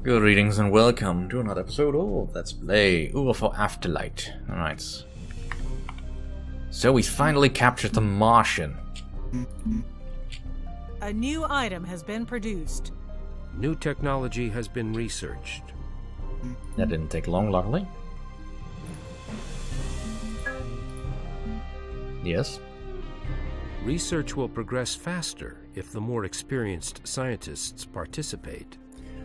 Greetings and welcome to another episode of Let's Play UFO Afterlight. Alright. So we finally captured the Martian. A new item has been produced. New technology has been researched. That didn't take long, luckily. Yes. Research will progress faster if the more experienced scientists participate.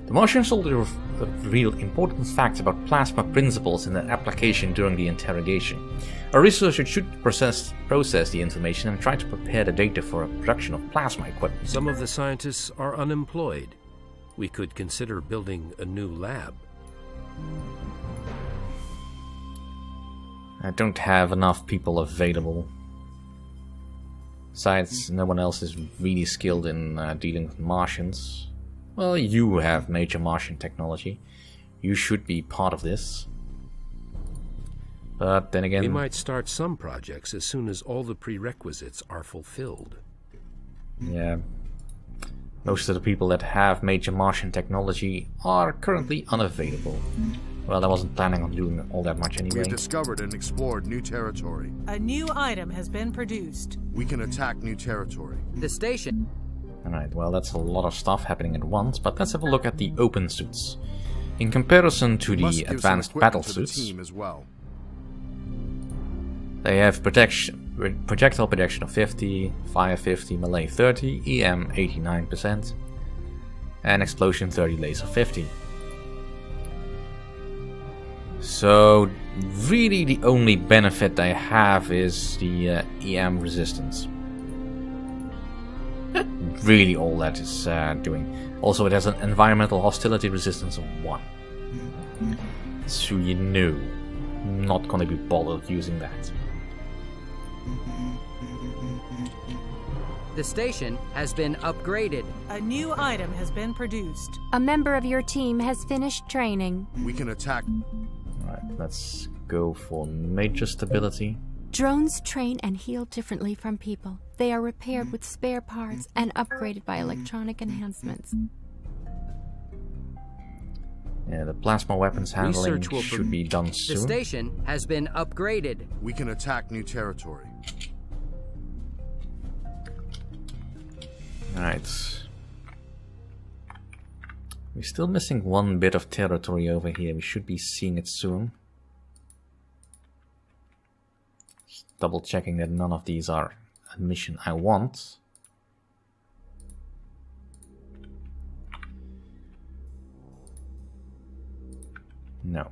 The Martians also revealed important facts about plasma principles in their application during the interrogation. A researcher should process the information and try to prepare the data for a production of plasma equipment. Some of the scientists are unemployed. We could consider building a new lab. I don't have enough people available. Besides, no one else is really skilled in dealing with Martians. Well, you have major Martian technology. You should be part of this. But then again... We might start some projects as soon as all the prerequisites are fulfilled. Yeah. Most of the people that have major Martian technology are currently unavailable. Well, I wasn't planning on doing all that much anyway. We've discovered and explored new territory. A new item has been produced. We can attack new territory. The station. Alright, well that's a lot of stuff happening at once, but let's have a look at the open suits. In comparison to the advanced battle suits, well. They have projectile protection of 50, fire 50, melee 30, EM 89%, and explosion 30, laser 50. So really the only benefit they have is the EM resistance. Really all that is doing. Also it has an environmental hostility resistance of 1. So you know, not gonna be bothered using that. The station has been upgraded. A new item has been produced. A member of your team has finished training. We can attack. Alright, let's go for major stability. Drones train and heal differently from people. They are repaired with spare parts and upgraded by electronic enhancements. Yeah, the plasma weapons handling should be done soon. The station has been upgraded. We can attack new territory. Alright. We're still missing one bit of territory over here. We should be seeing it soon. Just double checking that none of these are a mission I want. No.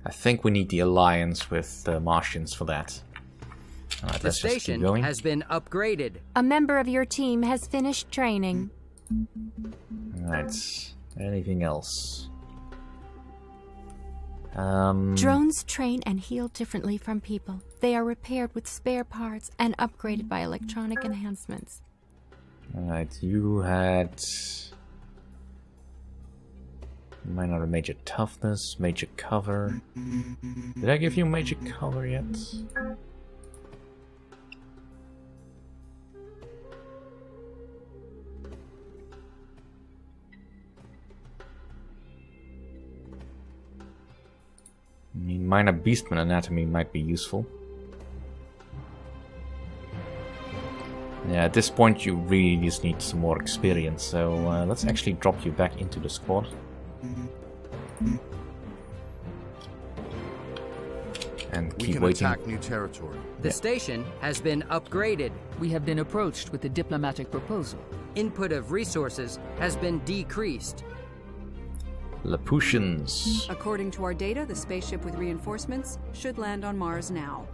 I think we need the alliance with the Martians for that. Alright, the station has been upgraded. A member of your team has finished training. Alright. Anything else? Drones train and heal differently from people. They are repaired with spare parts and upgraded by electronic enhancements. Alright, you had... minor major toughness, major cover. Did I give you major cover yet? I mean, minor beastman anatomy might be useful. Yeah, at this point you really just need some more experience, so let's actually drop you back into the squad. And keep waiting. We can attack new territory. The station has been upgraded. We have been approached with a diplomatic proposal. Input of resources has been decreased. Laputions. According to our data, the spaceship with reinforcements should land on Mars now.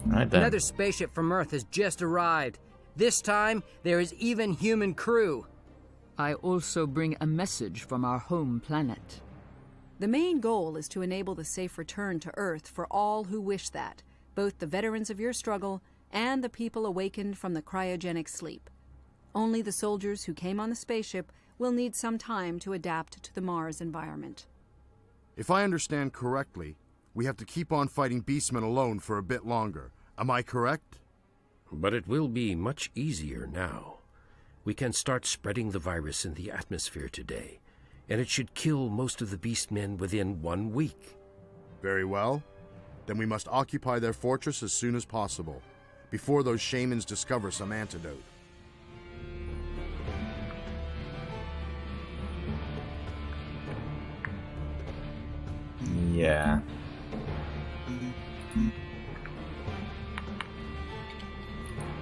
Right then. Another spaceship from Earth has just arrived. This time, there is even human crew. I also bring a message from our home planet. The main goal is to enable the safe return to Earth for all who wish that, both the veterans of your struggle and the people awakened from the cryogenic sleep. Only the soldiers who came on the spaceship will need some time to adapt to the Mars environment. If I understand correctly, we have to keep on fighting beastmen alone for a bit longer. Am I correct? But it will be much easier now. We can start spreading the virus in the atmosphere today, and it should kill most of the beastmen within 1 week. Very well. Then we must occupy their fortress as soon as possible, before those shamans discover some antidote. Yeah.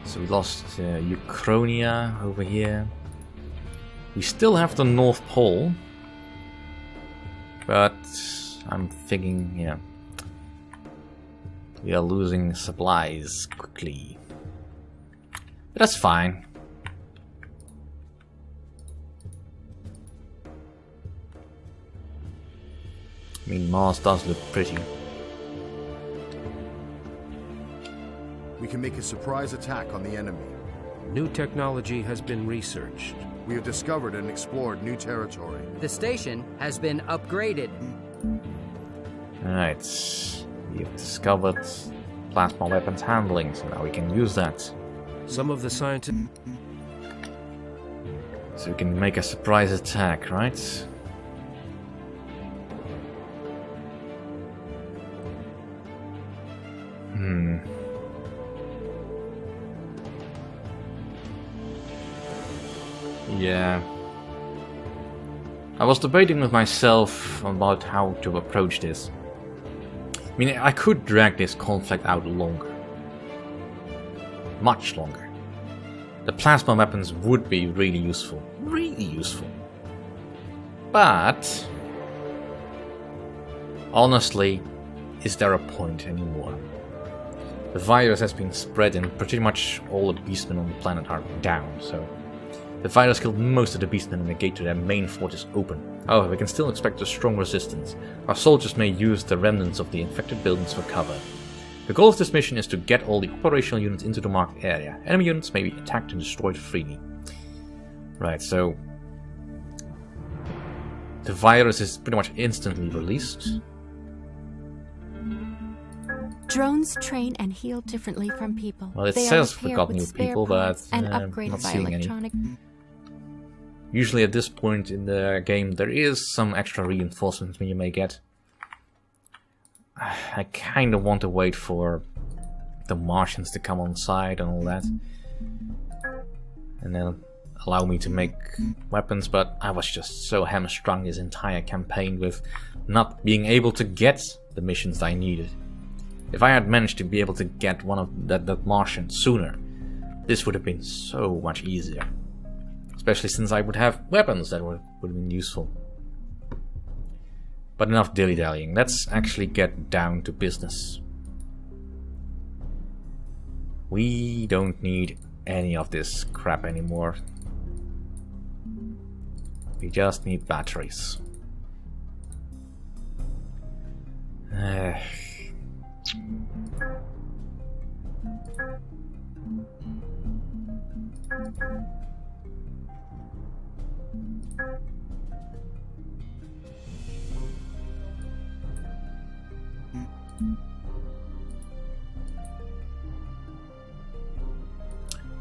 So we lost Uchronia over here. We still have the North Pole. But I'm thinking, yeah, we are losing supplies quickly. But that's fine. I mean, Mars does look pretty. We can make a surprise attack on the enemy. New technology has been researched. We have discovered and explored new territory. The station has been upgraded. Alright, we have discovered plasma weapons handling, so now we can use that. Some of the scientists... So we can make a surprise attack, right? Yeah. I was debating with myself about how to approach this. I mean, I could drag this conflict out longer. Much longer. The plasma weapons would be really useful. Really useful. But... honestly, is there a point anymore? The virus has been spread and pretty much all the beastmen on the planet are down, so... The virus killed most of the beastmen and the gate to their main fort is open. However, we can still expect a strong resistance. Our soldiers may use the remnants of the infected buildings for cover. The goal of this mission is to get all the operational units into the marked area. Enemy units may be attacked and destroyed freely. Right, so... the virus is pretty much instantly released. Drones train and heal differently from people. Well, it They says are we repaired got with new spare people, but parts and not upgraded by seeing any. electronic. Usually at this point in the game there is some extra reinforcements you may get. I kind of want to wait for the Martians to come on side and all that. And then allow me to make weapons, but I was just so hamstrung this entire campaign with not being able to get the missions I needed. If I had managed to be able to get one of that Martian sooner, this would have been so much easier. Especially since I would have weapons that would have been useful. But enough dilly-dallying, let's actually get down to business. We don't need any of this crap anymore. We just need batteries.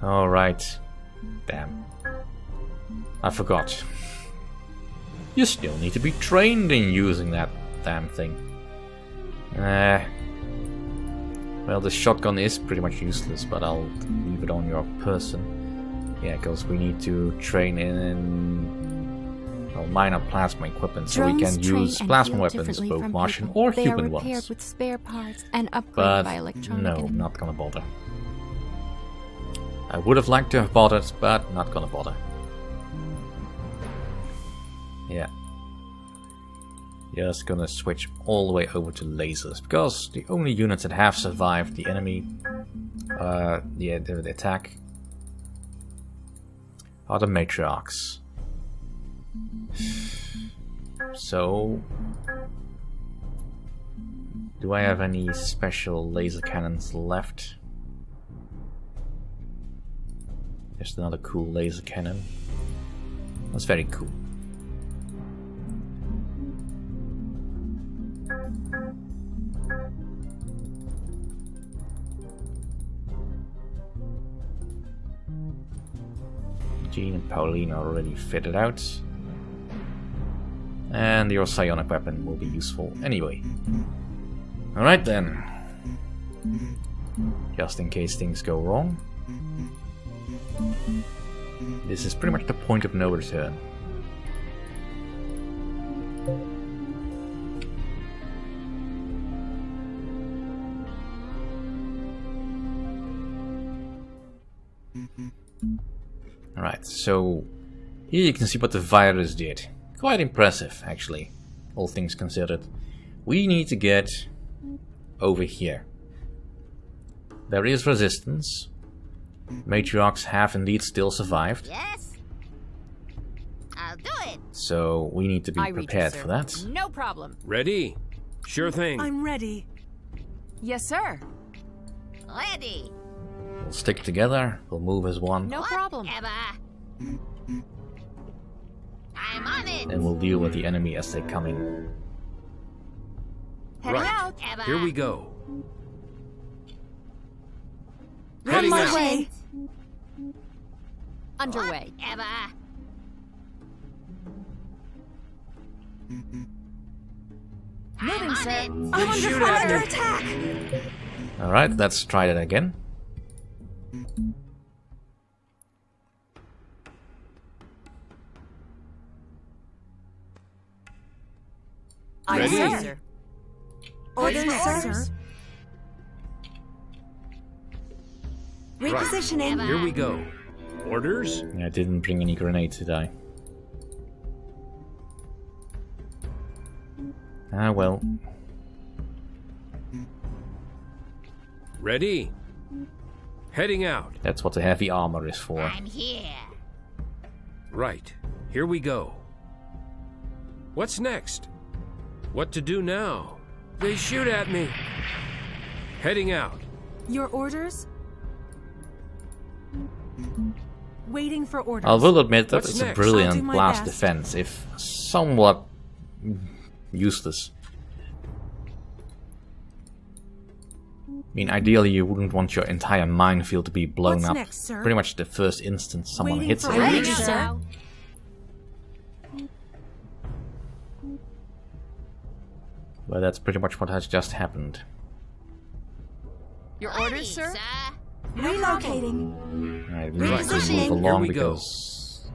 Alright. Damn. I forgot. You still need to be trained in using that damn thing. Well, the shotgun is pretty much useless, but I'll leave it on your person. Yeah, because we need to train in well, minor plasma equipment, so we can use plasma weapons, both Martian or human ones. They are repaired with spare parts and upgraded But by electronic. no, not gonna bother. I would have liked to have bothered, but not gonna bother. Yeah. Just gonna switch all the way over to lasers, because the only units that have survived the enemy, the attack, are the matriarchs. So, do I have any special laser cannons left? Just another cool laser cannon. That's very cool. Jean and Pauline are already fitted out. And your psionic weapon will be useful anyway. Alright then. Just in case things go wrong. This is pretty much the point of no return. Alright, so here you can see what the virus did. Quite impressive, actually, all things considered. We need to get over here. There is resistance. Matriarchs have indeed still survived. Yes. I'll do it. So we need to be I read you, prepared sir. for that. No problem. Ready? Sure thing. I'm ready. Yes, sir. Ready. We'll stick together. We'll move as one. No problem. Whatever. I'm on it. And we'll deal with the enemy as they come in. Heading Right. out. Whatever. Here we go. On Heading my out. way. Underway. Whatever. Moving, sir. I'm They shoot under at me. attack. Alright, let's try that again. I Ready? read you, sir. Orders, sir. Right. Repositioning. Here we go. Orders? I didn't bring any grenades, did I? Ah, well. Ready? Heading out. That's what the heavy armor is for. I'm here. Right. Here we go. What's next? What to do now? They shoot at me. Heading out. Your orders? Waiting for orders. I will admit that What's it's a next? I'll do brilliant my blast best. defense, if somewhat useless. I mean, ideally you wouldn't want your entire minefield to be blown What's up next, sir? pretty much the first instant someone Waiting hits for it. orders. Ready, sir. sir. But that's pretty much what has just happened. Your Ready, orders, sir? Relocating. Alright, we need to Repositioning. move along Here we go. because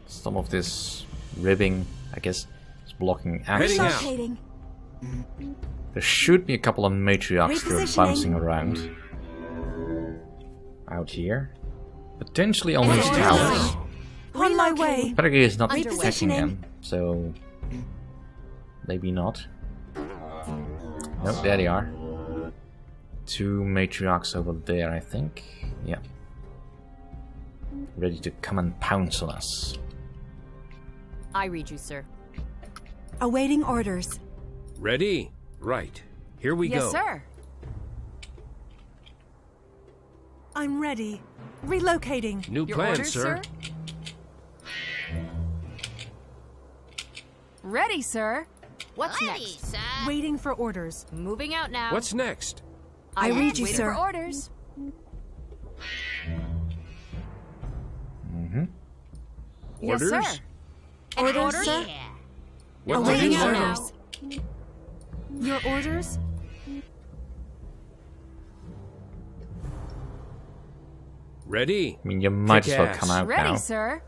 some of this ribbing, I guess, is blocking access. Heading out. Relocating. There should be a couple of matriarchs that are Repositioning. bouncing around. Out here. Potentially on these Orders. towers. On my way. Perge is not Underway. protecting Repositioning. them, so maybe not. Nope, there they are. Two matriarchs over there, I think. Yeah. Ready to come and pounce on us. I read you, sir. Awaiting orders. Ready? Right. Here we Yes, go. sir. I'm ready. Relocating. New Your plan, orders, sir. Ready, sir. What's Ready, next? sir. Waiting for orders. Moving out now. What's next? I read you, Waiting sir. for orders. Yes, Orders? sir. Orders, sir. Yeah. What to Awaiting do now? orders. Your orders? Ready? I mean, you might Kick as well ass. come out Ready, now. sir.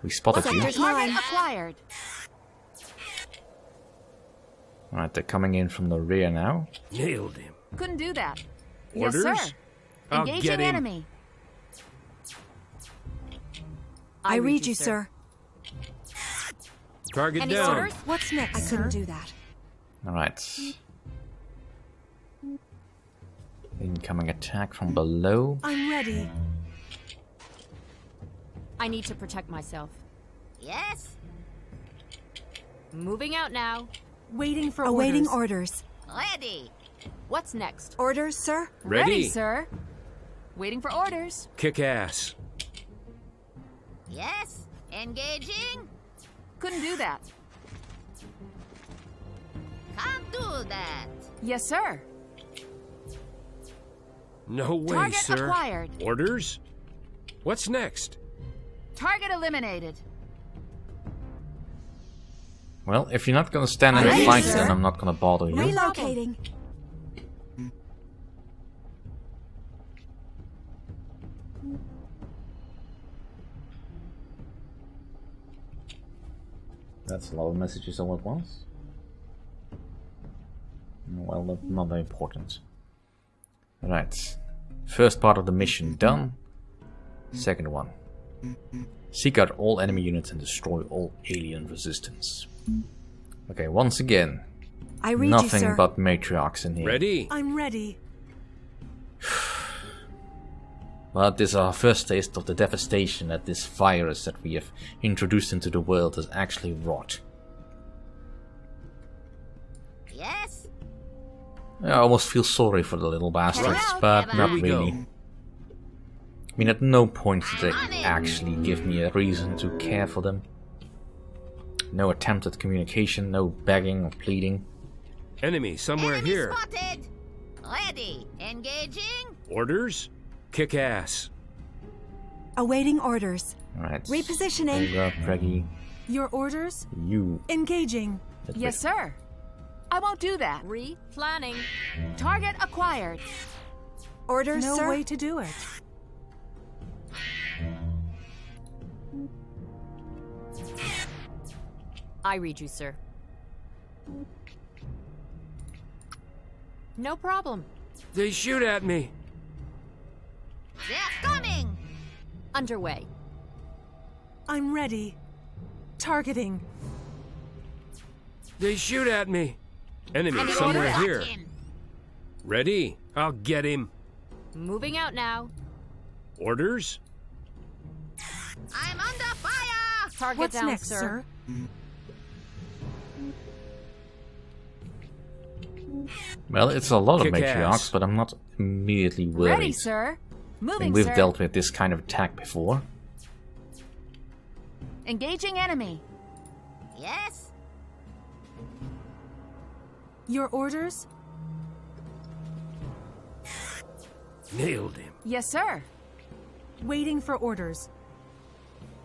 We spotted you. Sector's Target mine. acquired. Alright, they're coming in from the rear now. Nailed him. Couldn't do that. Orders? Yes, sir. I'll Engaging get him. enemy. I read you, sir. Target Any down. orders? What's next, I sir? couldn't do that. Alright. Incoming attack from below. I'm ready. I need to protect myself. Yes. Moving out now. Waiting for Awaiting orders. orders. Ready. What's next? Orders, sir? Ready? sir. Waiting for orders. Kick ass. Yes. Engaging. Couldn't do that. Can't do that. Yes, sir. No way, Target sir. acquired. Orders? What's next? Target eliminated. Well, if you're not gonna stand in a Alright, fight, sir. then I'm not gonna bother you. Relocating. That's a lot of messages all at once. Well, not very important. Right. First part of the mission done. Second one. Seek out all enemy units and destroy all alien resistance. Okay, once again, I read nothing you, sir. but matriarchs in here. Ready? I'm ready. But this is our first taste of the devastation that this virus that we have introduced into the world has actually wrought. Yes? I almost feel sorry for the little bastards, out, but Eva. not Here we really. go. I mean, at no point did I'm on they it. actually give me a reason to care for them. No attempt at communication, no begging or pleading. Enemy somewhere Enemy here. spotted. Ready. Engaging. Orders? Kick ass. Awaiting orders. Alright. Repositioning. Cenega, Preggy, Your orders? you. Engaging. Yes, sir. I won't do that. Re-planning. Target acquired. Orders, No sir? way to do it. I read you, sir. No problem. They shoot at me. They're coming. Underway. I'm ready. Targeting. They shoot at me. Enemy Enemy somewhere got here. him. Ready? I'll get him. Moving out now. Orders? I'm under fire. Target What's down, next, sir? Well, it's a lot of Kick matriarchs, ass. but I'm not immediately worried. Ready, sir. I mean, Moving, we've sir. dealt with this kind of attack before. Engaging enemy. Yes? Your orders? Nailed him. Yes, sir. Waiting for orders.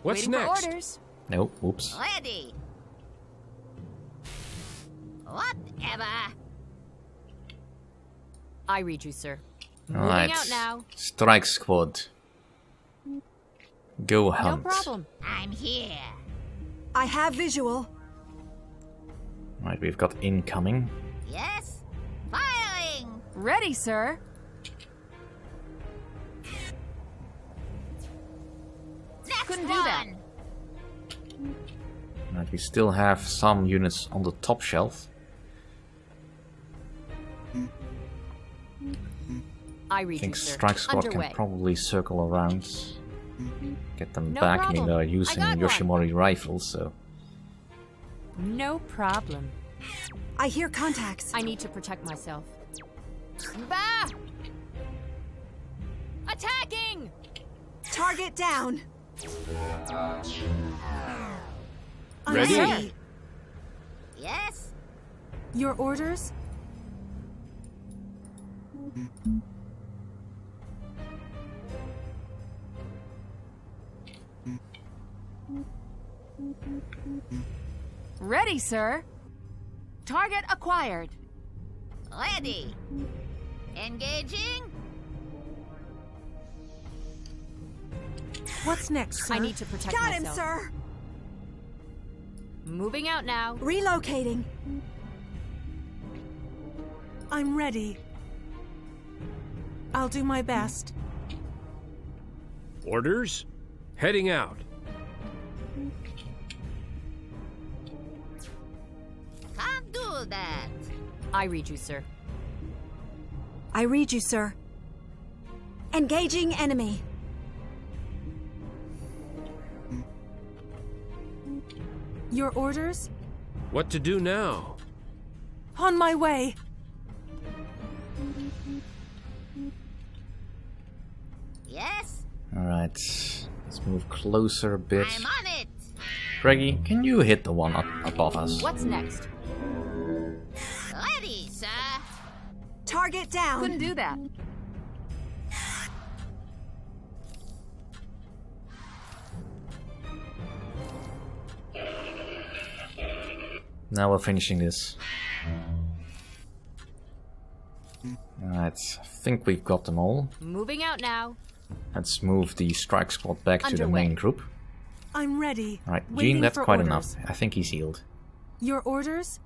What's Waiting next? for orders. No, oops. Ready. Whatever. I read you, sir. Alright. Moving out now. Strike squad. Go hunt. No problem. I'm here. I have visual. Right, we've got incoming. Yes? Firing. Ready, sir. Next Couldn't one. do that. Right, we still have some units on the top shelf. I I read think you, sir. strike squad Underway. can probably circle around. Get them No back. I mean, problem. they're I using got one. Yoshimori rifles, so... No problem. I hear contacts. I need to protect myself. Bah! Attacking! Target down. I'm Ready? ready. Yes? Your orders? Ready, sir. Target acquired. Ready. Engaging. What's next, sir? I need to protect Got him, myself. sir. Moving out now. Relocating. I'm ready. I'll do my best. Orders? Heading out. Can't do that. I read you, sir. I read you, sir. Engaging enemy. Your orders? What to do now? On my way. Yes? Alright, let's move closer a bit. I'm on it. Greggy, can you hit the one up above us? What's next? Ready, sir. Target down. Couldn't do that. Now we're finishing this. Alright, I think we've got them all. Moving out now. Let's move the strike squad back to the main group. I'm ready. Alright, Waiting Gene, that's for quite orders. enough. I think he's healed. Your orders?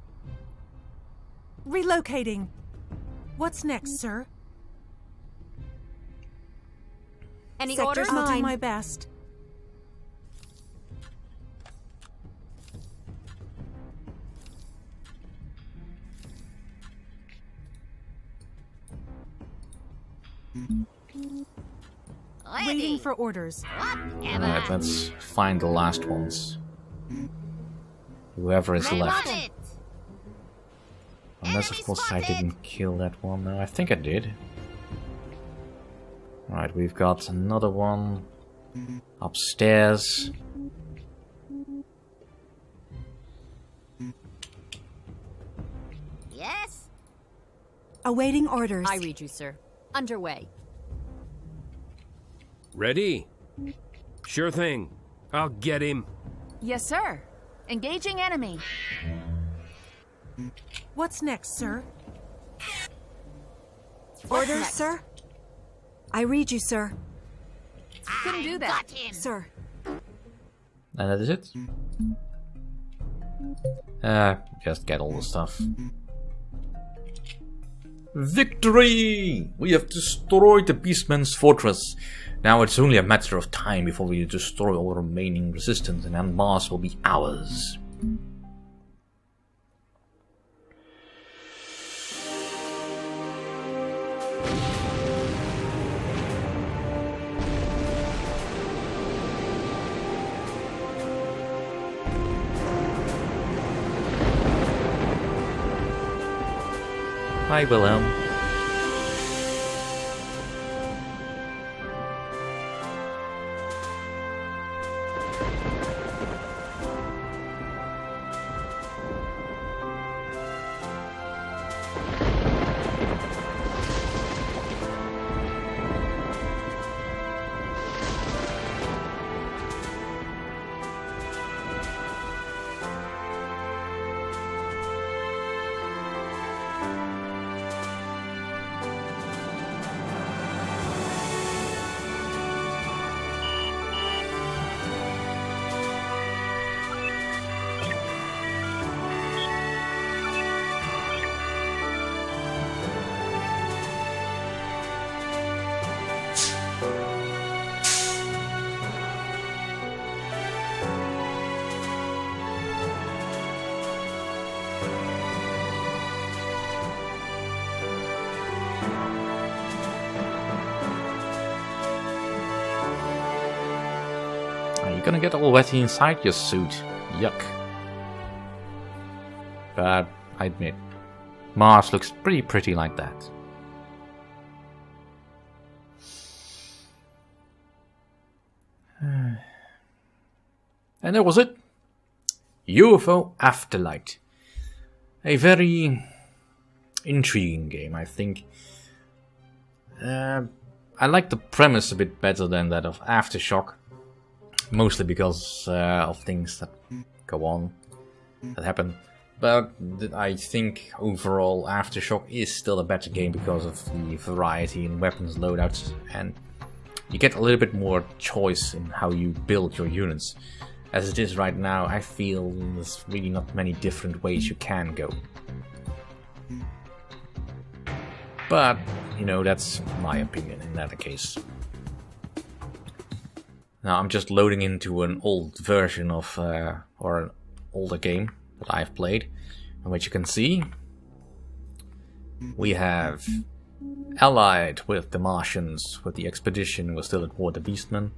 Relocating. What's next, sir? Any Sector's orders? I'll do Mine. my best. Waiting Ready. for orders. Whatever. Alright, let's find the last ones. Whoever is Name left. on it. Unless, of Enemy course, I spotted. didn't kill that one. No, I think I did. Alright, we've got another one upstairs. Yes. Awaiting orders. I read you, sir. Underway. Ready? Sure thing. I'll get him. Yes, sir. Engaging enemy. What's next, sir? What's Orders, next? sir? I read you, sir. Couldn't do that. Got him. Sir. And that is it. Just get all the stuff. Victory! We have destroyed the Beastman's fortress. Now it's only a matter of time before we destroy all remaining resistance, and then Mars will be ours. Hi, Wilhelm. You're gonna get all wetty inside your suit. Yuck. But I admit, Mars looks pretty pretty like that. And that was it. UFO Afterlight. A very intriguing game, I think. I like the premise a bit better than that of Aftershock. Mostly because of things that go on, that happen. But I think overall Aftershock is still a better game because of the variety in weapons loadouts, and you get a little bit more choice in how you build your units. As it is right now, I feel there's really not many different ways you can go. But, you know, that's my opinion in that case. Now I'm just loading into an old version of, or an older game that I've played, in which you can see we have allied with the Martians, with the expedition. We're still at war with the Beastmen.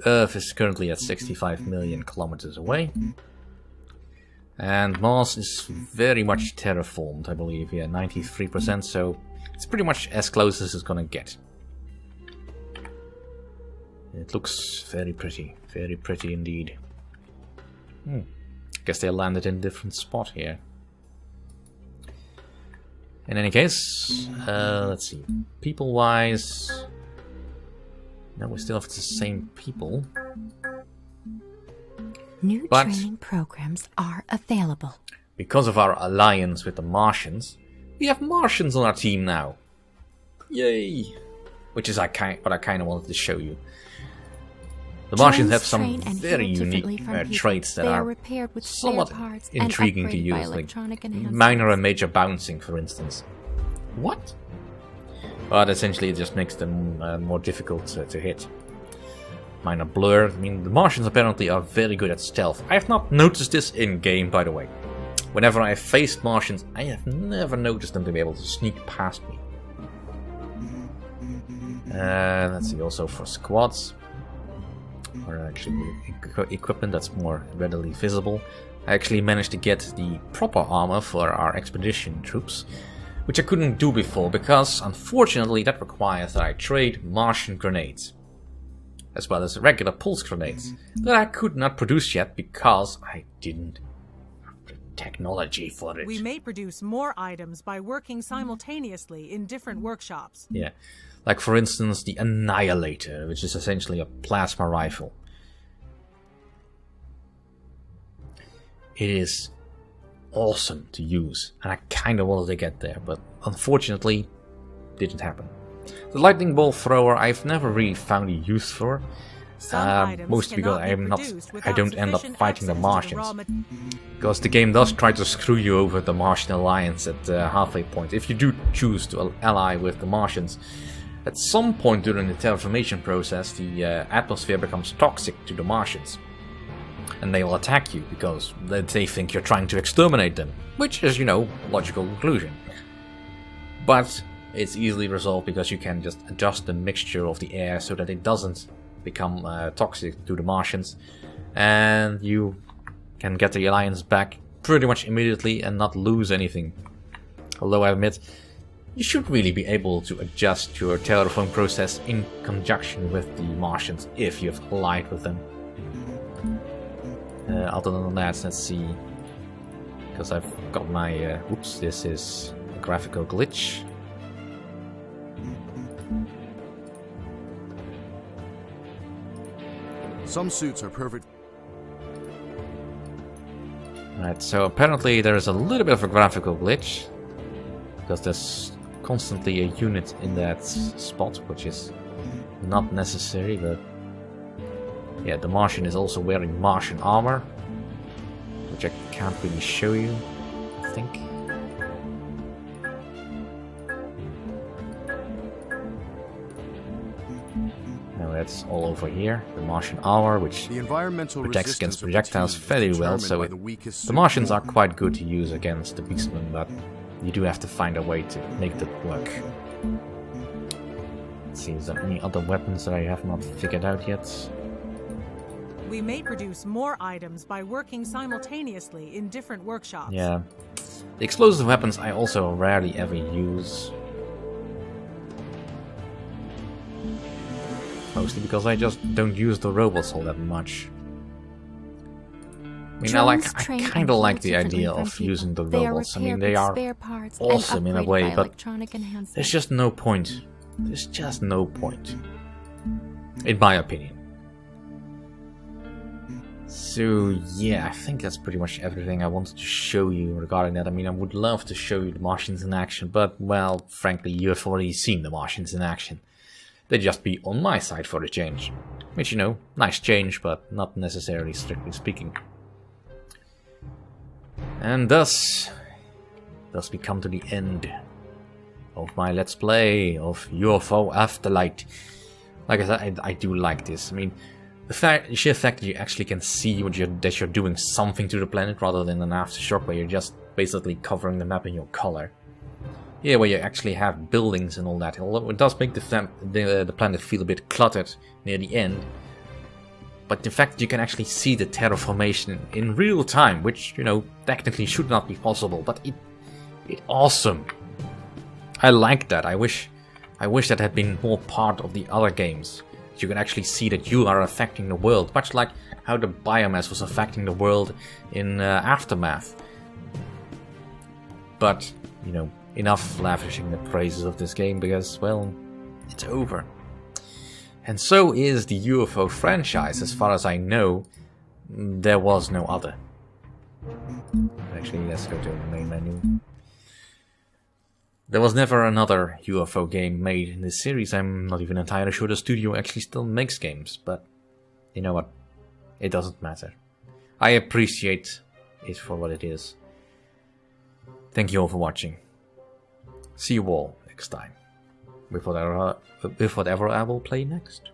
Earth is currently at 65 million kilometers away. And Mars is very much terraformed, I believe, yeah, 93%, so it's pretty much as close as it's gonna get. It looks very pretty indeed. Guess they landed in a different spot here. In any case, let's see. People-wise, no, we still have the same people. New But training programs are available. because of our alliance with the Martians, we have Martians on our team now. Yay! Which is what I kind of wanted to show you. The Martians have some very unique traits that are somewhat intriguing to use, like minor and major bouncing, for instance. What? But essentially it just makes them more difficult to hit. Minor blur. I mean, the Martians apparently are very good at stealth. I have not noticed this in-game, by the way. Whenever I have faced Martians, I have never noticed them to be able to sneak past me. Let's see, also for squads. Or actually equipment that's more readily visible. I actually managed to get the proper armor for our expedition troops, which I couldn't do before because, unfortunately, that requires that I trade Martian grenades, as well as regular pulse grenades, that I could not produce yet because I didn't have the technology for it. We may produce more items by working simultaneously in different workshops. Yeah. Like, for instance, the Annihilator, which is essentially a plasma rifle. It is awesome to use, and I kind of wanted to get there, but unfortunately, didn't happen. The lightning bolt thrower I've never really found a use for, mostly because I don't end up fighting the Martians. Because the game does try to screw you over the Martian alliance at the halfway point. If you do choose to ally with the Martians, at some point during the terraformation process, the atmosphere becomes toxic to the Martians. And they will attack you because they think you're trying to exterminate them. Which is, you know, logical conclusion. But it's easily resolved because you can just adjust the mixture of the air so that it doesn't become toxic to the Martians. And you can get the alliance back pretty much immediately and not lose anything. Although I admit, you should really be able to adjust your terraform process in conjunction with the Martians if you've allied with them. Other than that, let's see. Because I've got my... oops, this is a graphical glitch. Some suits are perfect. Right, so apparently there is a little bit of a graphical glitch. Because there's constantly a unit in that spot, which is not necessary, but yeah, the Martian is also wearing Martian armor, which I can't really show you, I think. No, that's all over here. The Martian armor, which protects against projectiles very well, so the Martians are quite good to use against the Beastmen, but you do have to find a way to make that work. Let's see, is there any other weapons that I have not figured out yet? We may produce more items by working simultaneously in different workshops. Yeah. The explosive weapons I also rarely ever use. Mostly because I just don't use the robots all that much. I mean, I kind of like the idea of using the robots. I mean, they are awesome in a way, but there's just no point. There's just no point. In my opinion. So, yeah, I think that's pretty much everything I wanted to show you regarding that. I mean, I would love to show you the Martians in action, but, well, frankly, you have already seen the Martians in action. They'd just be on my side for a change. Which, you know, nice change, but not necessarily strictly speaking. And thus we come to the end of my Let's Play of UFO Afterlight. Like I said, I do like this. I mean, the sheer fact that you actually can see that you're doing something to the planet rather than an Aftershock where you're just basically covering the map in your color. Here, where you actually have buildings and all that, although it does make the planet feel a bit cluttered near the end. But the fact that you can actually see the terraformation in real time, which, you know, technically should not be possible, but it's awesome. I like that. I wish that had been more part of the other games. You can actually see that you are affecting the world, much like how the biomass was affecting the world in Aftermath. But, you know, enough lavishing the praises of this game because, well, it's over. And so is the UFO franchise. As far as I know, there was no other. Actually, let's go to the main menu. There was never another UFO game made in this series. I'm not even entirely sure the studio actually still makes games, but you know what? It doesn't matter. I appreciate it for what it is. Thank you all for watching. See you all next time with whatever I will play next.